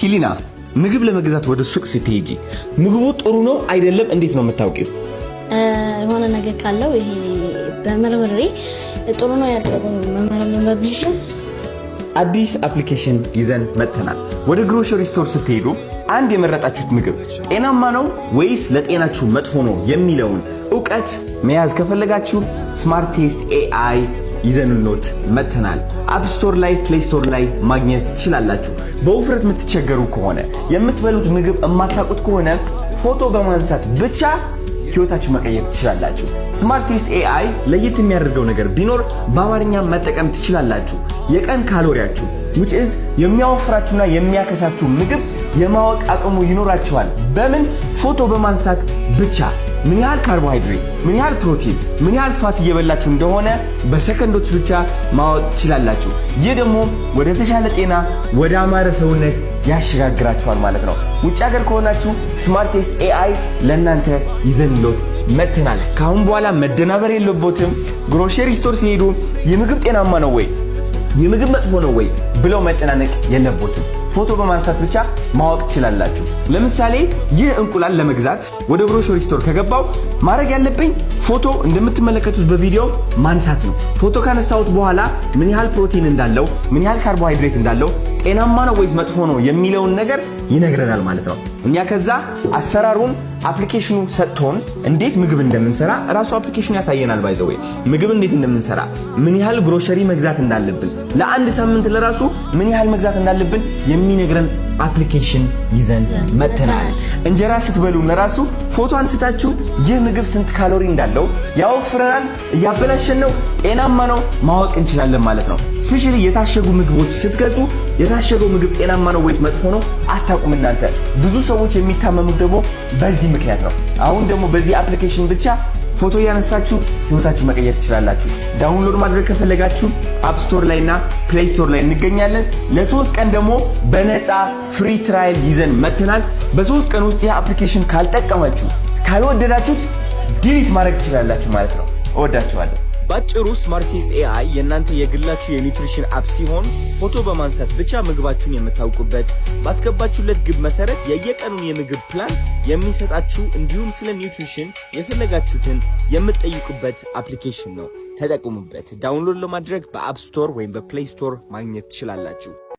ሂሊና ምግብ ለመግዛት ወደ ሱቅ ስትሄጂ ምግቡ ጥሩ ነው አይደለም እንዴት ነው የምታውቂው? የሆነ ነገር ካለው ይሄ በመርመሬ ጥሩ ነው ያደረገው መመርመር ቢሆን አዲስ አፕሊኬሽን ይዘን መጥተናል። ወደ ግሮሰሪ ስቶር ስትሄዱ አንድ የመረጣችሁት ምግብ ጤናማ ነው ወይስ ለጤናችሁ መጥፎ ነው የሚለውን ዕውቀት መያዝ ከፈለጋችሁ ስማርት ቴስት ኤአይ ይዘንሎት መጥተናል። አፕ ስቶር ላይ ፕሌይ ስቶር ላይ ማግኘት ትችላላችሁ። በውፍረት የምትቸገሩ ከሆነ የምትበሉት ምግብ የማታውቁት ከሆነ ፎቶ በማንሳት ብቻ ህይወታችሁ መቀየር ትችላላችሁ። ስማርት ቴስት ኤአይ ለየት የሚያደርገው ነገር ቢኖር በአማርኛ መጠቀም ትችላላችሁ። የቀን ካሎሪያችሁ which is የሚያወፍራችሁና የሚያከሳችሁ ምግብ የማወቅ አቅሙ ይኖራችኋል። በምን ፎቶ በማንሳት ብቻ ምን ያህል ካርቦሃይድሬት፣ ምን ያህል ፕሮቲን፣ ምን ያህል ፋት እየበላችሁ እንደሆነ በሰከንዶች ብቻ ማወቅ ትችላላችሁ። ይህ ደግሞ ወደ ተሻለ ጤና ወደ አማረ ሰውነት ያሸጋግራችኋል ማለት ነው። ውጭ ሀገር ከሆናችሁ ስማርት ቴስት ኤአይ ለእናንተ ይዘንሎት መጥተናል። ካሁን በኋላ መደናበር የለቦትም። ግሮሰሪ ስቶር ሲሄዱ የምግብ ጤናማ ነው ወይ የምግብ መጥፎ ነው ወይ ብለው መጨናነቅ የለቦትም። ፎቶ በማንሳት ብቻ ማወቅ ትችላላችሁ። ለምሳሌ ይህ እንቁላል ለመግዛት ወደ ግሮሰሪ ስቶር ከገባው ማድረግ ያለብኝ ፎቶ እንደምትመለከቱት በቪዲዮ ማንሳት ነው። ፎቶ ካነሳሁት በኋላ ምን ያህል ፕሮቲን እንዳለው፣ ምን ያህል ካርቦሃይድሬት እንዳለው፣ ጤናማ ነው ወይስ መጥፎ ነው የሚለውን ነገር ይነግረናል ማለት ነው። እኛ ከዛ አሰራሩን አፕሊኬሽኑ ሰጥቶን እንዴት ምግብ እንደምንሰራ ራሱ አፕሊኬሽኑ ያሳየናል። ባይዘው ምግብ እንዴት እንደምንሰራ ምን ያህል ግሮሰሪ መግዛት እንዳለብን ለአንድ ሳምንት ለራሱ ምን ያህል መግዛት እንዳለብን የሚነግረን አፕሊኬሽን ይዘን መጥተናል። እንጀራ ስትበሉ ለራሱ ፎቶ አንስታችሁ ይህ ምግብ ስንት ካሎሪ እንዳለው ያወፍረናል፣ እያበላሸን ነው፣ ጤናማ ነው ማወቅ እንችላለን ማለት ነው። ስፔሻሊ የታሸጉ ምግቦች ስትገዙ የታሸገው ምግብ ጤናማ ነው ወይስ መጥፎ ነው አታውቁም እናንተ። ብዙ ሰዎች የሚታመሙት ደግሞ በዚህ ምክንያት ነው። አሁን ደግሞ በዚህ አፕሊኬሽን ብቻ ፎቶ ያነሳችሁ ህይወታችሁ መቀየር ትችላላችሁ። ዳውንሎድ ማድረግ ከፈለጋችሁ አፕ ስቶር ላይና ፕሌይ ስቶር ላይ እንገኛለን። ለ3 ቀን ደግሞ በነፃ ፍሪ ትራያል ይዘን መጥተናል። በ3 ቀን ውስጥ ይህ አፕሊኬሽን ካልጠቀማችሁ ካልወደዳችሁት ዲሊት ማድረግ ትችላላችሁ ማለት ነው። እወዳችኋለሁ። ባጭሩ ስማርት ቴስት ኤአይ የእናንተ የግላችሁ የኒውትሪሽን አፕ ሲሆን ፎቶ በማንሳት ብቻ ምግባችሁን የምታውቁበት ባስገባችሁለት ግብ መሰረት የየቀኑን የምግብ ፕላን የሚሰጣችሁ እንዲሁም ስለ ኒውትሪሽን የፈለጋችሁትን የምትጠይቁበት አፕሊኬሽን ነው። ተጠቀሙበት። ዳውንሎድ ለማድረግ በአፕ ስቶር ወይም በፕሌይ ስቶር ማግኘት ትችላላችሁ።